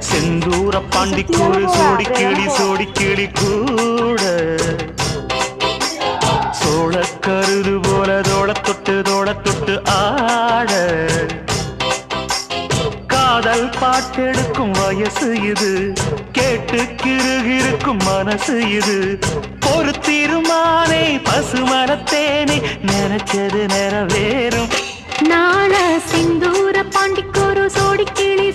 செந்தூர பாண்டிக்கூறு சோடி கிளி கூட சோழ கருது போல தோட தொட்டு ஆட காதல் பாட்டெடுக்கும் வயசு இது கேட்டு கிருகிருக்கும் மனசு இது ஒரு தீர்மானே பசுமரத்தேனே நினைச்சது நிறைவேறும் நாள சிந்தூர பாண்டிக்கோரு சோடி கிளி